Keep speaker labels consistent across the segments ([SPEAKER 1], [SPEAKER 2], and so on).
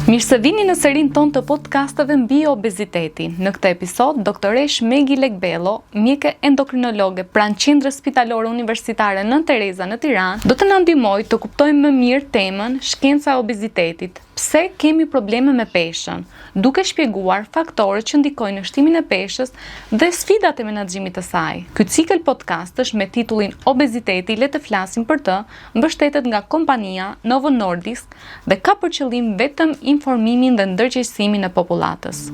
[SPEAKER 1] Mirë se vini në serin ton të podcasteve mbi obeziteti. Në këtë episod, doktoresh Megi Lekbello, mjeke endokrinologe pranë Qendrës Spitalore Universitare Nën Tereza në Tiranë, do të na ndihmojë të kuptojmë më mirë temën shkenca e obezitetit. Pse kemi probleme me peshën, duke shpjeguar faktorët që ndikojnë në shtimin e peshës dhe sfidat e menaxhimit të saj. Ky cikël podcastësh me titullin Obeziteti, le të flasim për të, mbështetet nga kompania Novo Nordisk dhe ka për qëllim vetëm informimin dhe ndërgjegjësimin e popullatës.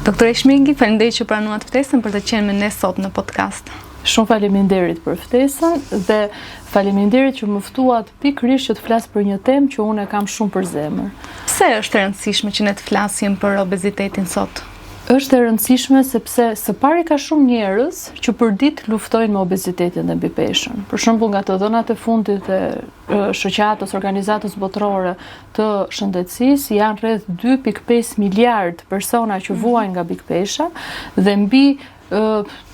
[SPEAKER 1] Doktoresh Megi, faleminderit që pranuat ftesën për të qenë me ne sot në podcast.
[SPEAKER 2] Shumë faleminderit për ftesën dhe faleminderit që më ftuat pikërisht që të flas për një temë që unë e kam shumë për zemër.
[SPEAKER 1] Pse është e rëndësishme që ne të flasim për obezitetin sot?
[SPEAKER 2] Është e rëndësishme sepse së pari ka shumë njerëz që për ditë luftojnë me obezitetin dhe mbi peshën. Për shembull, nga të dhënat e fundit e shoqatës organizatës botërore të shëndetësisë janë rreth 2.5 miliard persona që vuajnë nga pikpesha dhe mbi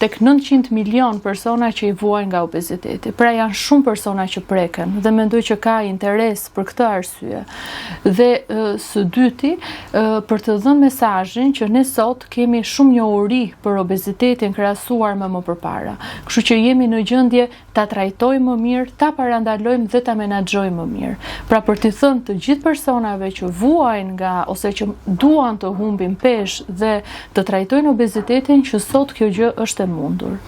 [SPEAKER 2] tek 900 milion persona që i vuajnë nga obeziteti. Pra janë shumë persona që preken dhe mendoj që ka interes për këtë arsye. Dhe së dyti, për të dhënë mesazhin që ne sot kemi shumë njohuri për obezitetin krahasuar me më përpara. Kështu që jemi në gjendje ta trajtojmë më mirë, ta parandalojmë dhe ta menaxhojmë më mirë. Pra për t'i thënë të gjithë personave që vuajnë nga ose që duan të humbin peshë dhe të trajtojnë obezitetin që sot kjo gjë është e mundur.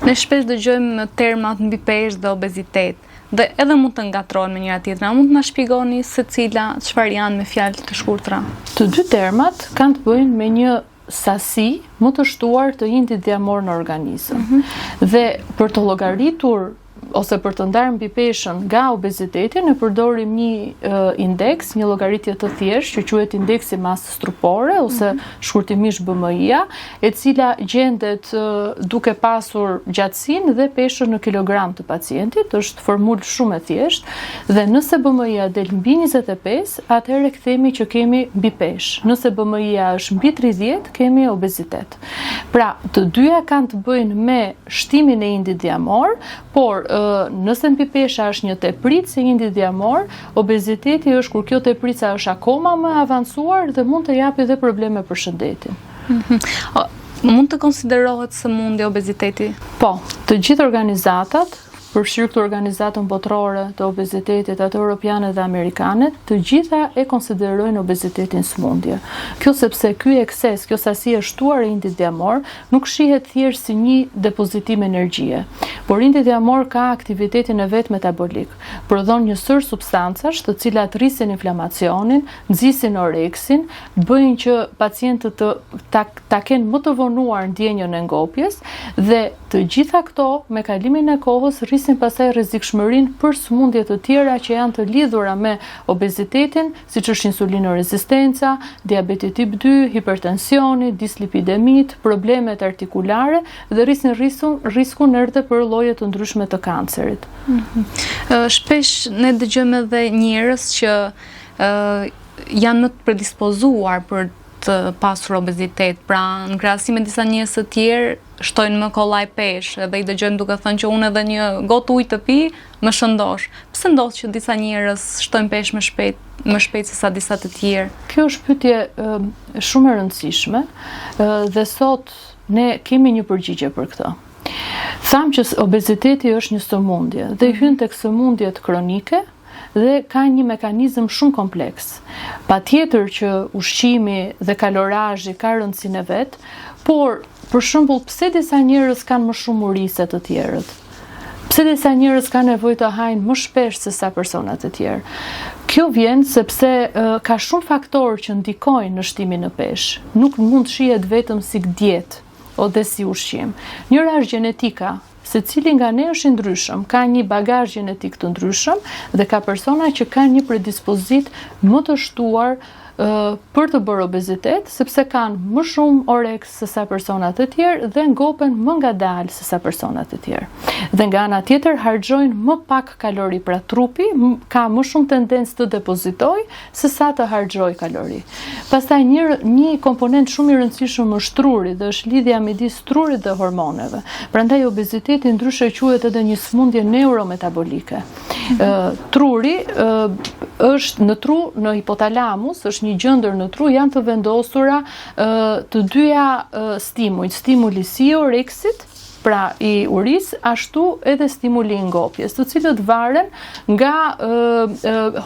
[SPEAKER 1] Ne shpesh dëgjojmë termat mbi peshë dhe obezitet dhe edhe mund të ngatrohen me njëra tjetrën. A mund të na shpjegoni secila çfarë janë me fjalë të shkurtra?
[SPEAKER 2] Të dy termat kanë të bëjnë me një sasi më të shtuar të indit dhjamor në organizëm. Dhe për të llogaritur ose për të ndarë mbi peshën nga obeziteti, ne përdorim një indeks, një llogaritje të thjeshtë që quhet indeksi masës trupore ose shkurtimisht BMI-ja, e cila gjendet duke pasur gjatësinë dhe peshën në kilogram të pacientit. Është formulë shumë e thjeshtë dhe nëse BMI-ja del mbi 25, atëherë kthemi që kemi mbi peshë. Nëse BMI-ja është mbi 30, kemi obezitet. Pra, të dyja kanë të bëjnë me shtimin e indit dhjamor, por nëse mbi pesha është një tepritje e indit dhjamor, obeziteti është kur kjo teprica është akoma më avancuar dhe mund të japë edhe probleme për shëndetin.
[SPEAKER 1] Mund të konsiderohet sëmundje obeziteti?
[SPEAKER 2] Po, të gjithë organizatat, përfshirë këto organizatën botërore të obezitetit, ato europiane dhe amerikane, të gjitha e konsiderojnë obezitetin sëmundje. Kjo sepse ky ekses, kjo sasi e shtuar e indit dhjamor, nuk shihet thjesht si një depozitim energjie, por indi dhjamor ka aktivitetin e vet metabolik. Prodhon një sër substancash të cilat rrisin inflamacionin, nxisin oreksin, bëjnë që pacientët ta kenë më të vonuar ndjenjën e ngopjes dhe të gjitha këto me kalimin e kohës rrisin pastaj rrezikshmërinë për sëmundje të tjera që janë të lidhura me obezitetin, siç është insulinorezistenca, diabeti tip 2, hipertensioni, dislipidemit, problemet artikulare dhe rrisin riskun edhe për lloje të ndryshme të kancerit.
[SPEAKER 1] Shpesh ne dëgjojmë edhe njerëz që janë më të predispozuar për të pasur obezitet, pra në krahasim me disa njerëz të tjerë shtojnë më kollaj peshë dhe i dëgjojmë duke thënë që unë edhe një gotë ujë të pi më shëndosh. Pse ndodh që disa njerëz shtojnë peshë më shpejt se sa disa të tjerë?
[SPEAKER 2] Kjo është pyetje shumë e rëndësishme dhe sot ne kemi një përgjigje për këtë. Tham që obeziteti është një sëmundje dhe hyn tek sëmundjet kronike dhe ka një mekanizëm shumë kompleks. Patjetër që ushqimi dhe kalorazhi ka rëndësinë e vet, por për shembull pse disa njerëz kanë më shumë uri se të tjerët? Pse disa njerëz kanë nevojë të hajnë më shpesh se sa persona të tjerë? Kjo vjen sepse ka shumë faktorë që ndikojnë në shtimin e peshë. Nuk mund shihet vetëm si dietë ose si ushqim. Njëra është gjenetika. Secili nga ne është i ndryshëm, ka një bagazh gjenetik të ndryshëm dhe ka persona që kanë një predispozit më të shtuar për të bërë obezitet, sepse kanë më shumë oreks se sa personat e tjerë dhe ngopen më ngadalë se sa personat e tjerë. Dhe nga ana tjetër harxojnë më pak kalori, pra trupi ka më shumë tendencë të depozitoj se sa të harxoj kalori. Pastaj një komponent shumë i rëndësishëm është truri dhe është lidhja midis trurit dhe hormoneve. Prandaj obeziteti ndryshe quhet edhe një sëmundje neurometabolike. Truri është në tru, në hipotalamus, është një gjendër në tru, janë të vendosura të dyja stimujt, stimuli si i oreksit, pra i uris, ashtu edhe stimuli i ngopjes, të cilët varen nga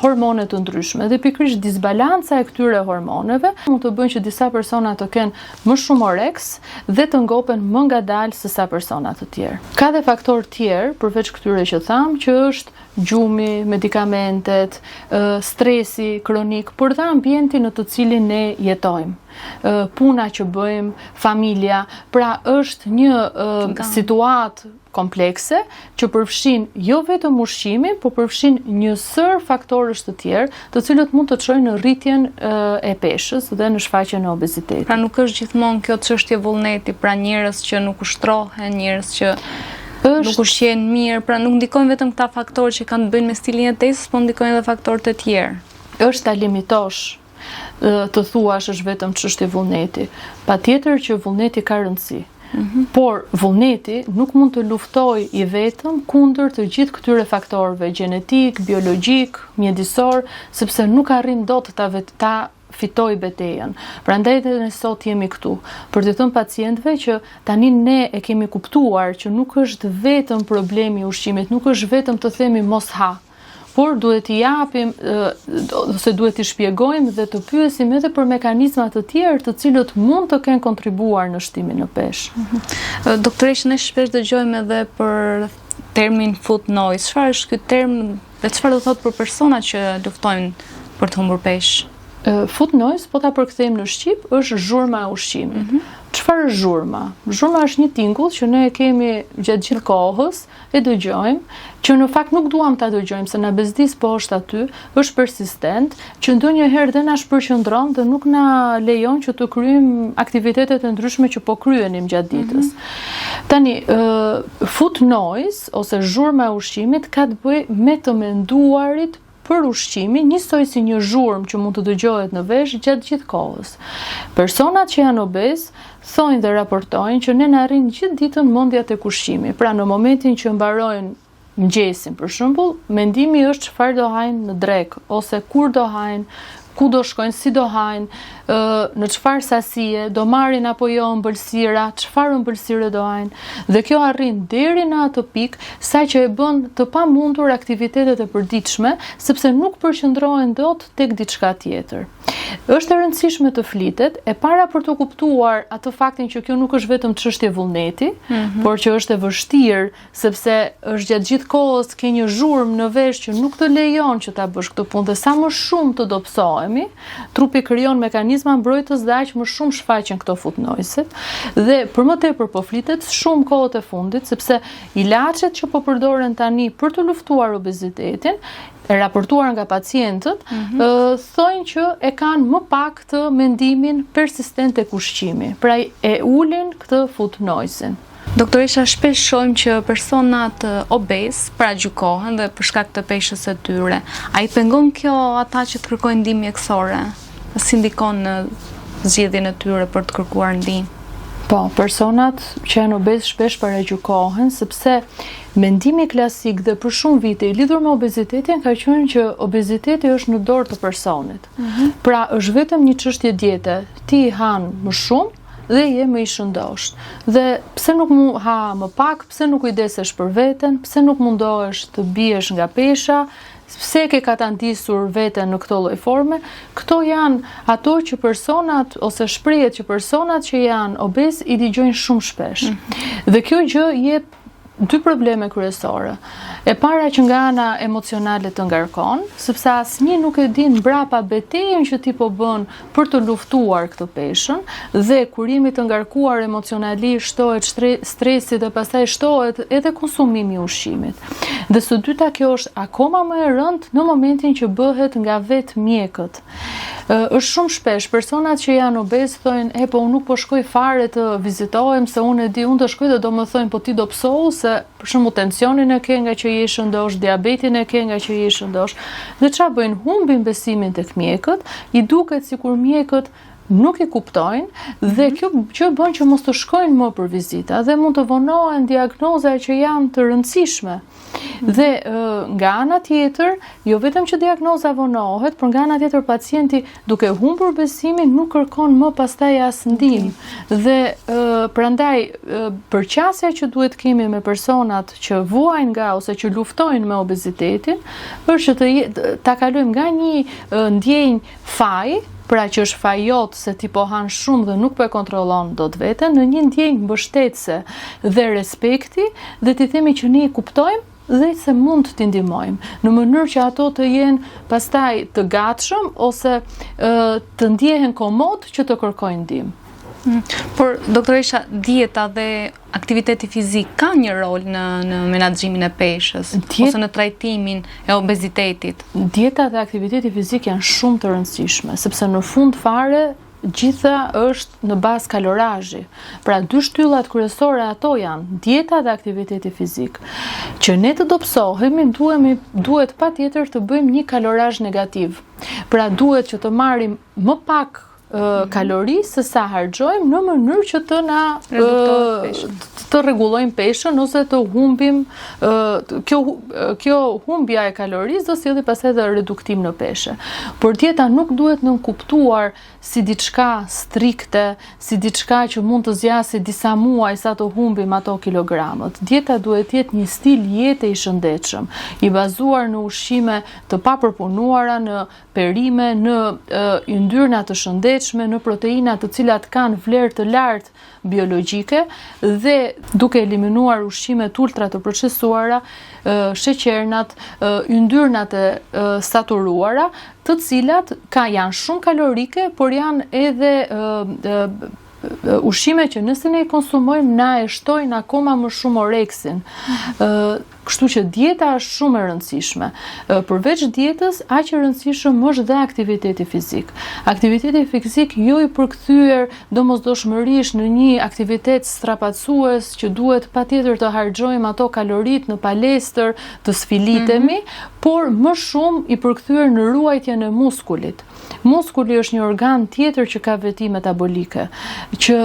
[SPEAKER 2] hormonet të ndryshme. Dhe pikërisht disbalanca e këtyre hormoneve mund të bëjnë që disa persona të kenë më shumë oreks dhe të ngopen më ngadalë se sa persona të tjerë. Ka dhe faktor tjerë, përveç këtyre që tham, që është gjumi, medikamentet, stresi kronik, por dhe ambienti në të cilin ne jetojmë. Puna që bëjmë, familja, pra është një situatë komplekse që përfshin jo vetëm ushqimin, por përfshin një sër faktorësh të tjerë, të cilët mund të çojnë në rritjen e peshës dhe në shfaqjen e obezitetit.
[SPEAKER 1] Pra nuk është gjithmonë kjo çështje vullneti, pra njerëz që nuk ushtrohen, njerëz që nuk ushqejnë mirë, pra nuk ndikojnë vetëm këta faktorë që kanë të bëjnë me stilin e jetesës, por ndikojnë edhe faktorët e tjerë.
[SPEAKER 2] Është ta limitosh të thuash është vetëm çështje vullneti. Patjetër që vullneti ka rëndësi. Por vullneti nuk mund të luftoj i vetëm kundër të gjithë këtyre faktorëve gjenetik, biologjik, mjedisor, sepse nuk arrin dot ta fitoj betejën. Prandaj edhe ne sot jemi këtu për të thënë pacientëve që tani ne e kemi kuptuar që nuk është vetëm problemi i ushqimit, nuk është vetëm të themi mos ha, por duhet t'i japim ose duhet t'i shpjegojmë dhe të pyesim edhe për mekanizma të tjerë të cilët mund të kenë kontribuar në shtimin në peshë.
[SPEAKER 1] Doktoresh, ne shpesh dëgjojmë edhe për termin food noise. Çfarë është ky term dhe çfarë do thotë për personat që luftojnë për të humbur peshë?
[SPEAKER 2] Food noise, po ta përkthejmë në shqip, është zhurma e ushqimit. Çfarë është zhurma? Zhurma është një tingull që ne e kemi gjatë gjithë kohës, e dëgjojmë, që në fakt nuk duam ta dëgjojmë se na bezdis poshtë aty, është persistent, që ndonjëherë dhe na shpërqendron dhe nuk na lejon që të kryejmë aktivitetet e ndryshme që po kryenim gjatë ditës. Tani, food noise ose zhurma e ushqimit ka të bëjë me të menduarit për ushqimin, njësoj si një zhurmë që mund të dëgjohet në vesh gjatë gjithë kohës. Personat që janë obez thojnë dhe raportojnë që ne na arrin gjithë ditën mendja tek ushqimi. Pra në momentin që mbarojnë mëngjesin, për shembull, mendimi është çfarë do hajnë në drekë ose kur do hajnë, ku do shkojnë, si do hajnë, në çfarë sasie, do marrin apo jo ëmbëlsira, çfarë ëmbëlsire do hajnë. Dhe kjo arrin deri në atë pikë sa që e bën të pamundur aktivitetet e përditshme, sepse nuk përqendrohen dot tek diçka tjetër. Është e rëndësishme të flitet, e para për të kuptuar atë faktin që kjo nuk është vetëm çështje vullneti, por që është e vështirë sepse është gjatë gjithë kohës ke një zhurmë në vesh që nuk të lejon që ta bësh këtë punë dhe sa më shumë të dobësohemi, trupi krijon mekanizma mbrojtës dhe aq më shumë shfaqen këto food noise-et dhe për më tepër po flitet shumë kohët e fundit sepse ilaçet që po përdoren tani për të luftuar obezitetin e raportuar nga pacientët, thojnë që e kanë më pak të mendimin persistent tek ushqimi. Pra e ulin këtë food noise-in.
[SPEAKER 1] Doktoresha, shpesh shohim që personat obez paragjykohen dhe për shkak të peshës së tyre. A i pengon kjo ata që të kërkojnë ndihmë mjekësore? Si ndikon në zgjedhjen e tyre për të kërkuar ndihmë?
[SPEAKER 2] Po, personat që janë obez shpesh paragjykohen sepse mendimi klasik dhe për shumë vite i lidhur me obezitetin ka qenë që obeziteti është në dorë të personit. Pra është vetëm një çështje diete. Ti han më shumë dhe je më i shëndosh. Dhe pse nuk ha më pak, pse nuk kujdesesh për veten, pse nuk mundohesh të biesh nga pesha, pse ke katandisur veten në këto lloj forme, këto janë ato që personat ose shprehet që personat që janë obez i dëgjojnë shumë shpesh. Dhe kjo gjë jep dy probleme kryesore. E para që nga ana emocionale të ngarkon, sepse asnjë nuk e din mbrapa betejën që ti po bën për të luftuar këtë peshën dhe kur jemi të ngarkuar emocionalisht shtohet stresi dhe pastaj shtohet edhe konsumimi i ushqimit. Dhe së dyta kjo është akoma më e rëndë në momentin që bëhet nga vetë mjekët. Është shumë shpesh personat që janë obez thonë, po unë nuk po shkoj fare të vizitohem se unë e di, unë të shkoj dhe do më thonë po ti do psohu se për shembull tensionin e ke nga që je shëndosh, diabetin e ke nga që je shëndosh. Dhe çfarë bëjnë? Humbin besimin tek mjekët, i duket sikur mjekët nuk i kuptojnë dhe kjo bën që mos të shkojnë më për vizita dhe mund të vonohen diagnoza që janë të rëndësishme. Dhe nga ana tjetër, jo vetëm që diagnoza vonohet, por nga ana tjetër pacienti duke humbur besimin nuk kërkon më pastaj as ndihmë. Dhe prandaj përqasja që duhet kemi me personat që vuajnë nga ose që luftojnë me obezitetin, është që ta kalojmë nga një ndjenjë faj, pra që është fajot se ti po han shumë dhe nuk po e kontrollon dot veten, në një ndjenjë mbështetëse dhe respekti, dhe ti themi që ne i kuptojmë dhe se mund t'i ndihmojmë, në mënyrë që ato të jenë pastaj të gatshëm ose të ndjehen komod që të kërkojnë ndihmë.
[SPEAKER 1] Por, doktoresha, dieta dhe aktiviteti fizik ka një rol në menaxhimin e peshës ose në trajtimin e obezitetit?
[SPEAKER 2] Dieta dhe aktiviteti fizik janë shumë të rëndësishme, sepse në fund fare gjitha është në bazë kalorazhi. Pra dy shtyllat kryesore ato janë dieta dhe aktiviteti fizik. Që ne të dobësohemi duhet patjetër të bëjmë një kalorazh negativ. Pra duhet që të marrim më pak kalori se sa harxojmë në mënyrë që të na të rregullojmë peshën ose të humbim kjo humbja e kalorisë do sjellë pastaj edhe reduktim në peshë. Por dieta nuk duhet nënkuptuar si diçka strikte, si diçka që mund të zgjasë disa muaj sa të humbim ato kilogramët. Dieta duhet të jetë një stil jete i shëndetshëm, i bazuar në ushqime të papërpunuara, në perime, në yndyrna të shëndetshme, në proteina të cilat kanë vlerë të lartë biologjike dhe duke eliminuar ushqimet ultra të procesuara, sheqernat, yndyrnat e saturuara, të cilat janë shumë kalorike, por janë edhe ushqime që nëse ne i konsumojmë na e shtojnë akoma më shumë oreksin. Kështu që dieta është shumë e rëndësishme. Përveç dietës, aq e rëndësishëm është dhe aktiviteti fizik. Aktiviteti fizik jo i përkthyer domosdoshmërisht në një aktivitet strapacues që duhet patjetër të harxojmë ato kalorit në palestër, të sfilitemi, por më shumë i përkthyer në ruajtjen e muskulit. Muskuli është një organ tjetër që ka veti metabolike, që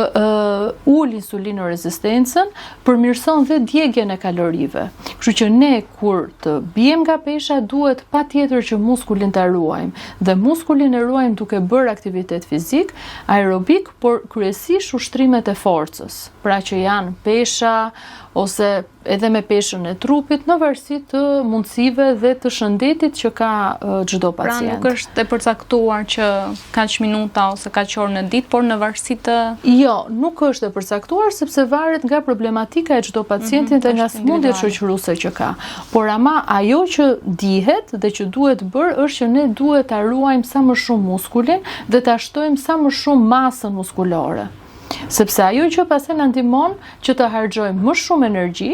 [SPEAKER 2] ul insulinorezistencën, përmirëson dhe djegjen e kalorive. Kështu që ne kur të bijem nga pesha duhet patjetër që muskulin ta ruajmë. Dhe muskulin e ruajmë duke bërë aktivitet fizik, aerobik, por kryesisht ushtrimet e forcës. Pra që janë pesha ose edhe me peshën e trupit në varësi të mundësive dhe të shëndetit që ka çdo pacient.
[SPEAKER 1] Pra nuk është e përcaktuar që kaq minuta ose kaq orë në ditë, por në varësi të...
[SPEAKER 2] Jo, nuk është e përcaktuar sepse varet nga problematika e çdo pacientit dhe nga sëmundjet shoqëruese që ka. Por ama ajo që dihet dhe që duhet bërë është që ne duhet ta ruajmë sa më shumë muskulin dhe ta shtojmë sa më shumë masën muskulore. Sepse ajo që pastaj na ndihmon që të harxojmë më shumë energji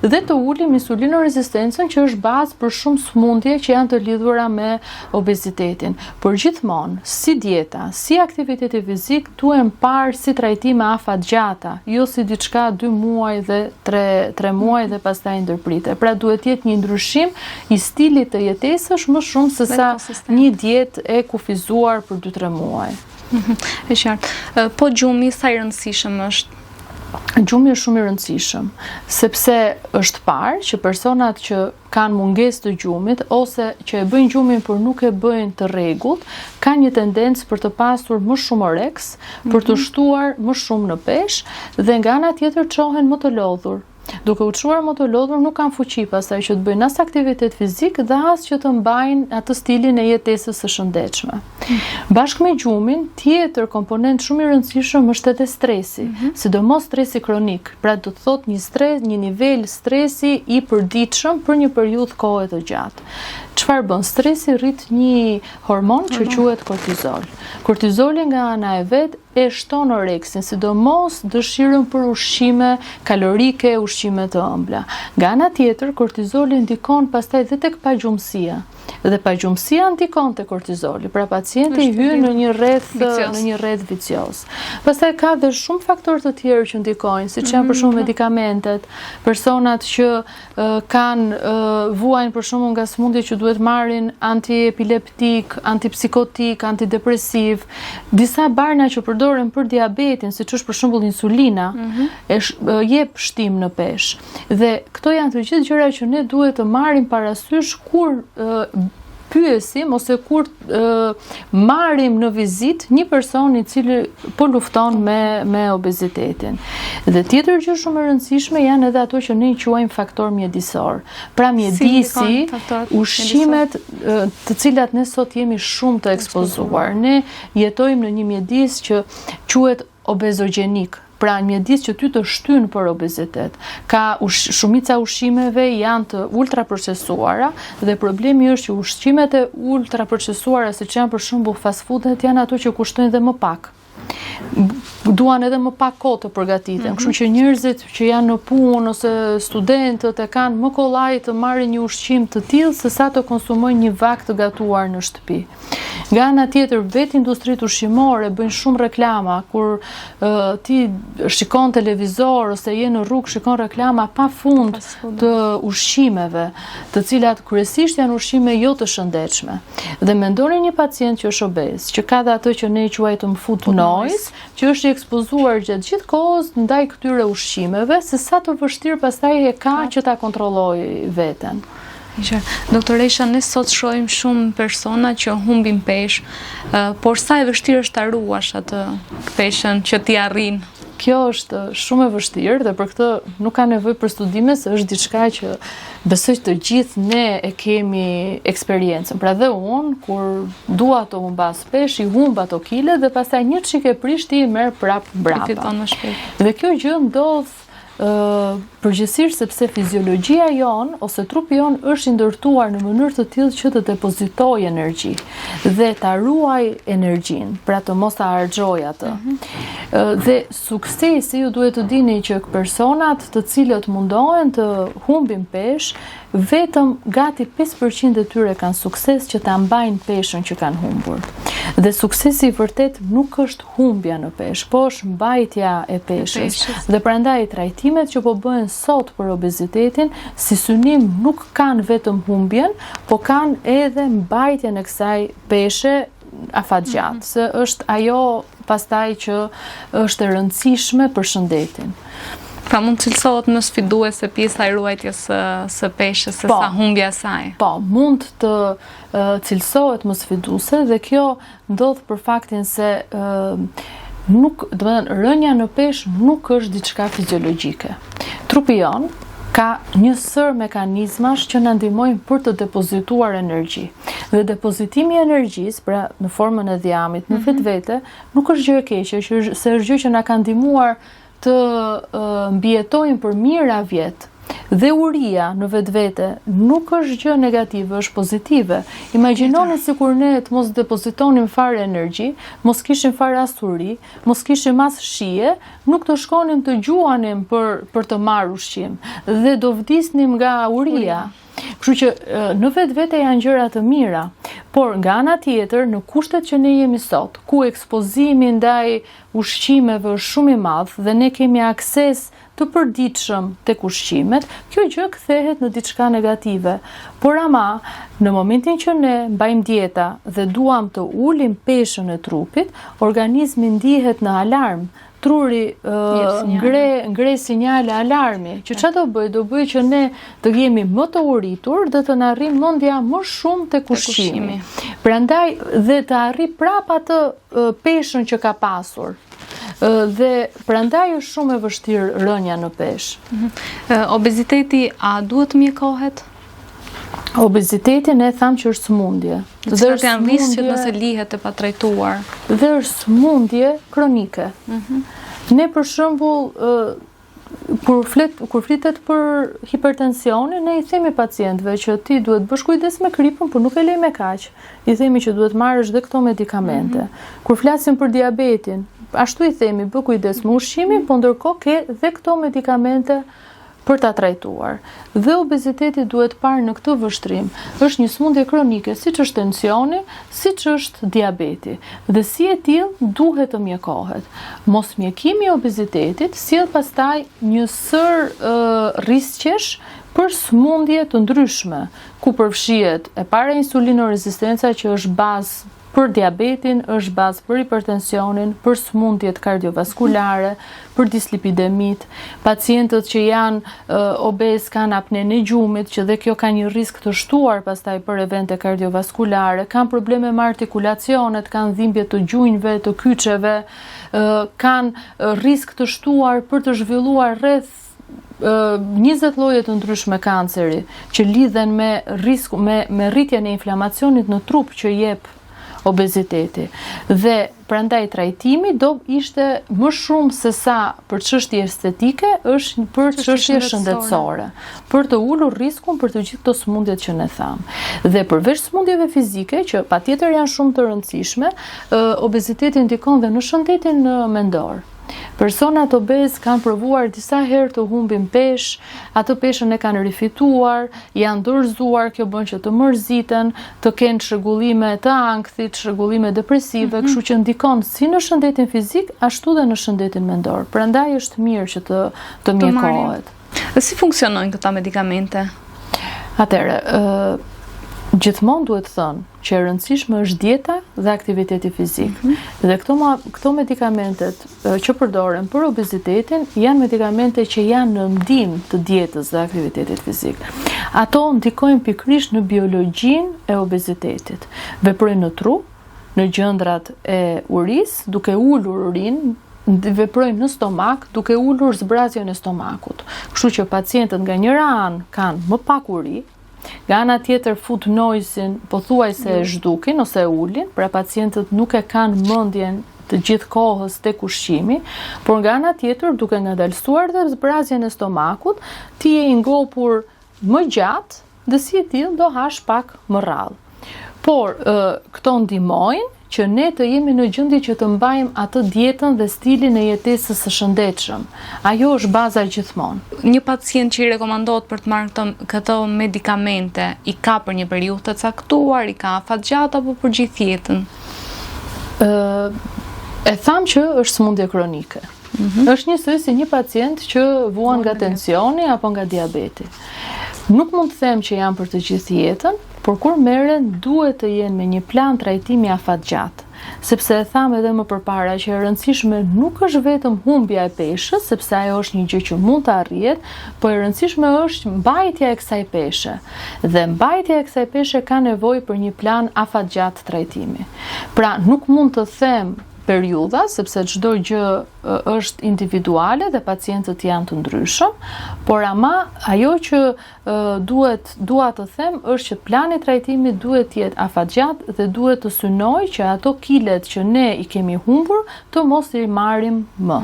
[SPEAKER 2] dhe të ulim insulinorezistencën që është bazë për shumë sëmundje që janë të lidhura me obezitetin. Por gjithmonë, si dieta, si aktiviteti fizik duhen parë si trajtime afatgjata, jo si diçka 2 muaj dhe 3 muaj dhe pastaj ndërpritet. Pra duhet të jetë një ndryshim i stilit të jetesës më shumë se sa një dietë e kufizuar për 2-3 muaj.
[SPEAKER 1] E qartë. Po gjumi sa i rëndësishëm është?
[SPEAKER 2] Gjumi është shumë i rëndësishëm, sepse është parë që personat që kanë mungesë të gjumit ose që e bëjnë gjumin por nuk e bëjnë të rregullt, kanë një tendencë për të pasur më shumë oreks, për të shtuar më shumë në peshë dhe nga ana tjetër çohen më të lodhur. Duke u çuar më të lodhur nuk kanë fuqi pastaj që të bëjnë as aktivitet fizik dhe as që të mbajnë atë stilin e jetesës së shëndetshme. Bashkë me gjumin, tjetër komponent shumë i rëndësishëm është edhe stresi, sidomos stresi kronik. Pra do të thotë një nivel stresi i përditshëm për një periudhë kohe të gjatë. Çfarë bën? Stresi rrit një hormon që quhet kortizol. Kortizoli nga ana e vet e shton oreksin, sidomos dëshirën për ushqime kalorike, ushqime të ëmbla. Nga ana tjetër, kortizoli ndikon pastaj edhe tek pagjumësia. Dhe pagjumësia ndikon te kortizoli. Pra pacienti hyn në një rreth vicioz. Pastaj ka dhe shumë faktorë të tjerë që ndikojnë, siç janë për shembull medikamentet, personat që vuajnë për shembull nga sëmundje që duhet marrin antiepileptik, antipsikotik, antidepresiv, disa barna që përdoren për diabetin, siç është për shembull insulina, jep shtim në peshë. Dhe këto janë të gjithë gjëra që ne duhet të marrim parasysh kur pyesim ose kur marrim në vizitë një person I cili po lufton me obezitetin. Dhe tjetër gjë shumë e rëndësishme janë edhe ato që ne I quajmë faktor mjedisor. Pra mjedisi, ushqimet të cilat ne sot jemi shumë të ekspozuar. Ne jetojmë në një mjedis që quhet obezogjenik. Pra një mjedis që ty të shtyn për obezitet. Shumica ushqimeve janë të ultraprocesuara dhe problemi është që ushqimet e ultraprocesuara, siç janë për shembull fast foodet, janë ato që kushtojnë dhe më pak. Duan edhe më pak kohë të përgatiten. Kështu që njerëzit që janë në punë ose studentët e kanë më kollaj të marrin një ushqim të tillë se sa të konsumojnë një vak të gatuar në shtëpi. Nga ana tjetër, vetë industritë ushqimore bëjnë shumë reklama kur ti shikon televizor ose je në rrugë shikon reklama pafund të ushqimeve, të cilat kryesisht janë ushqime jo të shëndetshme. Dhe mendoni një pacient që është obez, që ka dhe atë që ne quajmë food noise, që është I ekspozuar gjatë gjithë kohës ndaj këtyre ushqimeve, se sa të vështirë pastaj e ka që ta kontrollojë veten.
[SPEAKER 1] Doktoresha, ne sot shohim shumë persona që humbin peshë, por sa e vështirë është ta ruash atë peshën që ti arrin.
[SPEAKER 2] Kjo është shumë e vështirë dhe për këtë nuk ka nevojë për studime, se është diçka që besoj të gjithë ne e kemi eksperiencën. Pra dhe unë, kur dua të humbas peshë, I humb ato kile dhe pastaj një çike prish ti I merr prap brapa.
[SPEAKER 1] Fiton më shpejt.
[SPEAKER 2] Dhe kjo gjë ndodh përgjithsisht sepse fiziologjia jon ose trupi jon është I ndërtuar në mënyrë të tillë që të depozitojë energji dhe ta ruaj energjinë, pra të mos ta harxojë atë. Dhe suksesi, ju duhet të dini që personat të cilët mundohen të humbin peshë, vetëm gati 5% e tyre kanë sukses që ta mbajnë peshën që kanë humbur. Dhe suksesi I vërtet nuk është humbja në peshë, po është mbajtja e peshës. Dhe prandaj trajtimet që po bëhen sot për obezitetin, si synim nuk kanë vetëm humbjen, po kanë edhe mbajtjen e kësaj peshe afatgjatë, se është ajo pastaj që është e rëndësishme për shëndetin.
[SPEAKER 1] Pra mund cilësohet më sfiduese pjesa e ruajtjes së peshës se sa humbja e saj.
[SPEAKER 2] Po, mund të cilësohet më sfiduese dhe kjo ndodh për faktin se rënja në peshë nuk është diçka fiziologjike. Trupi jon ka një sër mekanizmash që na ndihmojnë për të depozituar energji. Dhe depozitimi I energjisë, pra në formën e dhiamit, në vetvete, nuk është gjë e keqe, se është gjë që na ka ndihmuar të mbijetojmë për mijëra vjet. Dhe uria në vetvete nuk është gjë negative, është pozitive. Imagjinoni sikur ne të mos depozitonim fare energji, mos kishim fare as uri, mos kishim as shije, nuk të shkonim të gjuanim për të marrë ushqim dhe do vdisnim nga uria. Kështu që në vetvete janë gjëra të mira, por nga ana tjetër në kushtet që ne jemi sot, ku ekspozimi ndaj ushqimeve është shumë I madh dhe ne kemi akses të përditshëm tek ushqimet, kjo gjë kthehet në diçka negative. Por ama, në momentin që ne mbajmë dieta dhe duam të ulim peshën e trupit, organizmi ndihet në alarm. Truri ngre sinjale alarmi, që çfarë do bëj? Do bëj që ne të jemi më të uritur dhe të na arrijë mendja më shumë tek ushqimi. Prandaj dhe të arrijë prapë atë peshën që ka pasur. Dhe prandaj është shumë e vështirë rënja në peshë.
[SPEAKER 1] Obeziteti a duhet mjekohet?
[SPEAKER 2] Obeziteti ne tham që është sëmundje.
[SPEAKER 1] Dhe është janë rrisqet nëse lihet e patrajtuar.
[SPEAKER 2] Dhe është sëmundje kronike. Ne për shembull kur flitet për hipertensionin, ne I themi pacientëve që ti duhet bësh kujdes me kripën, por nuk e lej me kaq. I themi që duhet marrësh dhe këto medikamente. Kur flasim për diabetin, ashtu I themi bë kujdes me ushqimin, po ndërkohë ke dhe këto medikamente për ta trajtuar. Dhe obeziteti duhet parë në këtë vështrim. Është një sëmundje kronike, siç është tensioni, siç është diabeti. Dhe si e tillë duhet të mjekohet. Mos mjekimi i obezitetit sjell pastaj një rrisqesh për sëmundje të ndryshme, ku përfshihet e para insulinorezistenca që është bazë për diabetin, është bazë për hipertensionin, për sëmundjet kardiovaskulare, për dislipidemit, pacientët që janë obez kanë apnen e gjumit, që dhe kjo ka një risk të shtuar pastaj për evente kardiovaskulare, kanë probleme me artikulacionet, kanë dhimbje të gjunjve, të kyçeve, kanë risk të shtuar për të zhvilluar rreth 20 lloje të ndryshme kanceri që lidhen me risku me rritjen e inflamacionit në trup që jep obeziteti. Dhe prandaj trajtimi do ishte më shumë se sa për çështje estetike, është për çështje shëndetësore, për të ulur riskun për të gjithë këto sëmundjet që ne tham. Dhe përveç sëmundjeve fizike, që patjetër janë shumë të rëndësishme, obeziteti ndikon dhe në shëndetin mendor. Personat obez kanë provuar disa herë të humbin peshë, atë peshën e kanë rifituar, janë dorëzuar, kjo bën që të mërziten, të kenë çrregullime të ankthit, çrregullime depresive, kështu që ndikon si në shëndetin fizik, ashtu dhe në shëndetin mendor. Prandaj është mirë që të mjekohet.
[SPEAKER 1] Dhe si funksionojnë këta medikamente?
[SPEAKER 2] Atëherë, gjithmonë duhet thënë që e rëndësishme është dieta dhe aktiviteti fizik. Dhe këto medikamentet që përdoren për obezitetin janë medikamente që janë në ndihmë të dietës dhe aktivitetit fizik. Ato ndikojnë pikërisht në biologjinë e obezitetit. Veprojnë në tru, në gjëndrat e uris, duke ulur urinë, veprojnë në stomak duke ulur zbrazjen e stomakut. Kështu që pacientët nga njëra anë kanë më pak uri, nga ana tjetër food noise-in pothuajse e zhdukin ose e ulin, pra pacientët nuk e kanë mendjen të gjithë kohës tek ushqimi, por nga ana tjetër duke ngadalësuar dhe zbrazjen e stomakut, ti je i ngopur më gjatë dhe si e tillë do hash pak më rrallë. Por këto ndihmojnë që ne të jemi në gjendje që të mbajmë atë dietën dhe stilin e jetesës së shëndetshëm. Ajo është baza gjithmonë.
[SPEAKER 1] Një pacient që i rekomandohet për të marrë këto medikamente, i ka për një periudhë të caktuar, i ka afatgjat apo për gjithë jetën?
[SPEAKER 2] E tham që është sëmundje kronike. Është njësoj si një pacient që vuan nga tensioni apo nga diabeti. Nuk mund të them që janë për të gjithë jetën, por kur merren duhet të jenë me një plan trajtimi afatgjat. Sepse e tham edhe më përpara që e rëndësishme nuk është vetëm humbja e peshës, sepse ajo është një gjë që mund të arrihet, por e rëndësishme është mbajtja e kësaj peshe. Dhe mbajtja e kësaj peshe ka nevojë për një plan afatgjat trajtimi. Pra nuk mund të them periudha, sepse çdo gjë është individuale dhe pacientët janë të ndryshëm, por ama ajo që dua të them është që plani i trajtimit duhet të jetë afatgjat dhe duhet të synojë që ato kilet që ne i kemi humbur të mos i marrim më.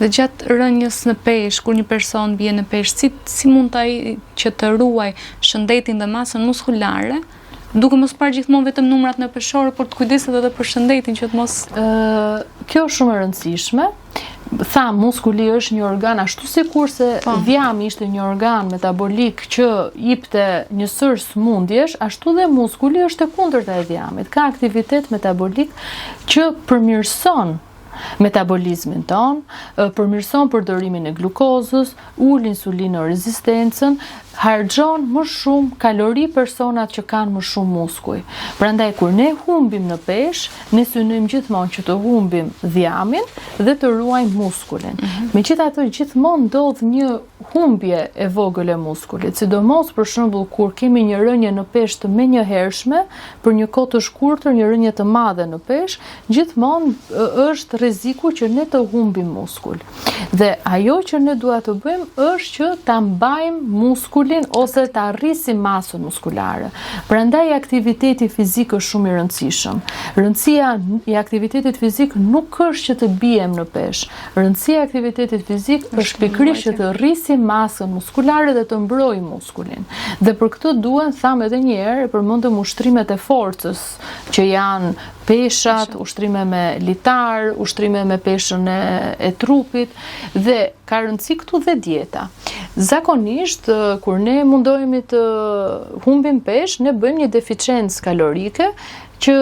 [SPEAKER 1] Dhe gjatë rënjës në peshë, kur një person bie në peshë, si mund ai që të ruaj shëndetin dhe masën muskulare? Duke mos parë gjithmonë vetëm numrat në peshore, por të kujdeset edhe për shëndetin që të mos...
[SPEAKER 2] Kjo është shumë e rëndësishme. Tham, muskuli është një organ, ashtu sikurse dhjami ishte një organ metabolik që jepte një sër sëmundjesh, ashtu dhe muskuli është e kundërta e dhjamit. Ka aktivitet metabolik që përmirëson metabolizmin ton, përmirëson përdorimin e glukozës, ul insulinorezistencën, harxhon më shumë kalori personat që kanë më shumë muskuj. Prandaj kur ne humbim në peshë, ne synojmë gjithmonë që të humbim dhjamin dhe të ruajmë muskulin. Megjithatë gjithmonë ndodh një humbje e vogël e muskulit, sidomos për shembull kur kemi një rënje në peshë të menjëhershme, për një kohë të shkurtër, një rënje të madhe në peshë, gjithmonë është rreziku që ne të humbim muskul. Dhe ajo që ne duhet të bëjmë është që ta mbajmë muskulin ose ta rrisim masën muskulare. Prandaj aktiviteti fizik është shumë i rëndësishëm. Rëndësia e aktivitetit fizik nuk është që të bijem në peshë. Rëndësia e aktivitetit fizik është pikërisht që të rrisim masën muskulare dhe të mbrojmë muskulin. Dhe për këtë duhen, tham edhe një herë, përmendëm ushtrimet e forcës, që janë peshat, ushtrime me litar, ushtrime me peshën e trupit, dhe ka rëndësi këtu dhe dieta. Zakonisht, kur ne mundohemi të humbim peshë, ne bëjmë një deficiencë kalorike që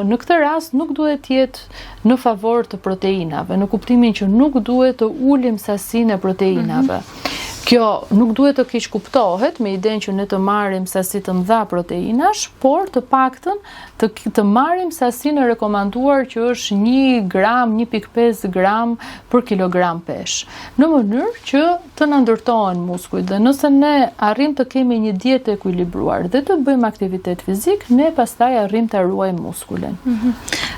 [SPEAKER 2] në këtë rast nuk duhet jetë në favor të proteinave, në kuptimin që nuk duhet të ulim sasinë e proteinave. Kjo nuk duhet të keq kuptohet me idenë që ne të marrim sasi të mëdha proteinash, por të paktën të marrim sasinë e rekomanduar që është 1 gram, 1.5 gram për kilogram peshë, në mënyrë që të na ndërtohen muskujt. Dhe nëse ne arrim të kemi një dietë ekuilibruar dhe të bëjmë aktivitet fizik, ne pastaj arrim të ruajmë muskulin.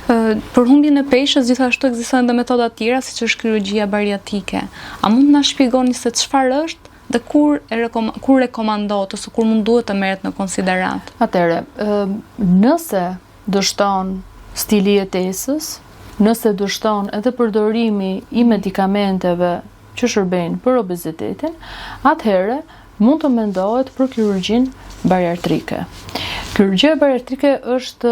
[SPEAKER 1] Për humbjen e peshës gjithashtu ekzistojnë dhe metoda tjera, siç është kirurgjia bariatrike. A mund të na shpjegoni se çfarë është dhe kur rekomandohet ose kur mund duhet të merret në konsiderat?
[SPEAKER 2] Atëre, nëse dështon stili jetesës, nëse dështon edhe përdorimi i medikamenteve që shërbejnë për obezitetin, atëherë mund të mendohet për kirurgjinë bariatrike. Kirurgjia bariatrike është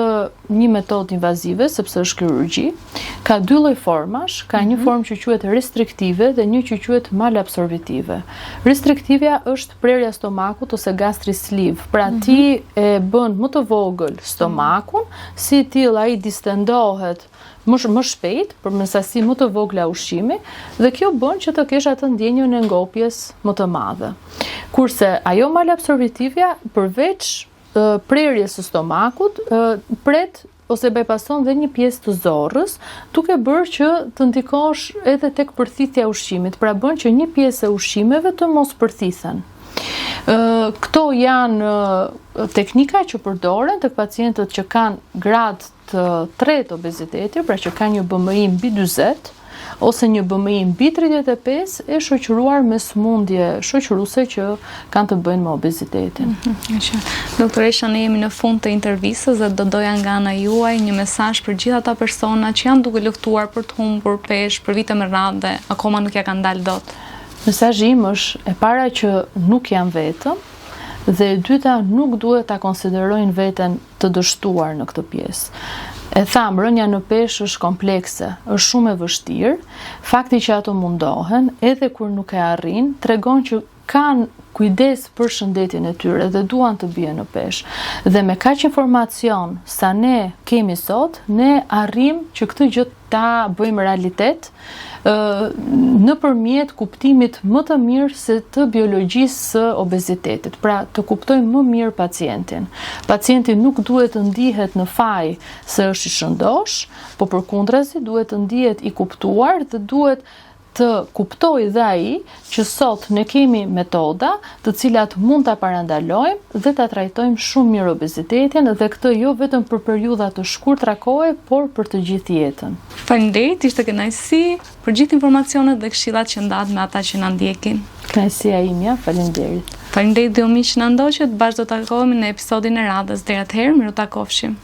[SPEAKER 2] një metodë invazive, sepse është kirurgji. Ka 2 lloj formash, ka një formë që quhet restriktive dhe një që quhet malabsorbitive. Restriktivja është prerja stomakut ose gastrisliv. Pra ti e bën më të vogël stomakun, si till ai distendohet më shpejt për me sasi më të vogla ushqimi dhe kjo bën që të kesh atë ndjenjën e ngopjes më të madhe. Kurse ajo malabsorbitivja përveç prerjes së stomakut pret ose bypasson dhe një pjesë të zorrës, duke bërë që të ndikosh edhe tek përthithja e ushqimit, pra bën që një pjesë e ushqimeve të mos përthithen. Këto janë teknika që përdoren tek pacientët që kanë grad të 3 obeziteti, pra që kanë një BMI mbi 40 ose një BMI mbi 35 e shoqëruar me sëmundje shoqëruese që kanë të bëjnë me obezitetin.
[SPEAKER 1] Doktoresha, ne jemi në fund të intervistës dhe do doja nga ana juaj një mesazh për gjithë ata persona që janë duke luftuar për të humbur peshë për vite me radhë dhe akoma nuk ja kanë dalë dot.
[SPEAKER 2] Mesazhi im është e para që nuk janë vetëm dhe e dyta nuk duhet ta konsiderojnë veten të dështuar në këtë pjesë. E tham, rënja në peshë është komplekse, është shumë e vështirë. Fakti që ato mundohen, edhe kur nuk e arrin, tregon që kanë kujdes për shëndetin e tyre dhe duan të bien në peshë. Dhe me kaq informacion sa ne kemi sot, ne arrim që këtë gjë ta bëjmë realitet nëpërmjet kuptimit më të mirë se të biologjisë së obezitetit. Pra, të kuptojmë më mirë pacientin. Pacienti nuk duhet të ndihet në faj se është i shëndosh, po përkundrazi duhet të ndihet i kuptuar dhe duhet të kuptoj dhe ai që sot ne kemi metoda të cilat mund ta parandalojmë dhe ta trajtojmë shumë mirë obezitetin dhe këtë jo vetëm për periudha të shkurtra kohe, por për të gjithë jetën.
[SPEAKER 1] Faleminderit, ishte kënaqësi për gjithë informacionet dhe këshillat që ndat me ata që na ndjekin.
[SPEAKER 2] Kënaqësia imja, faleminderit.
[SPEAKER 1] Faleminderit dhe miq që na ndoqët, bashkë do të takohemi në episodin e radhës. Deri atëherë, miru takofshim.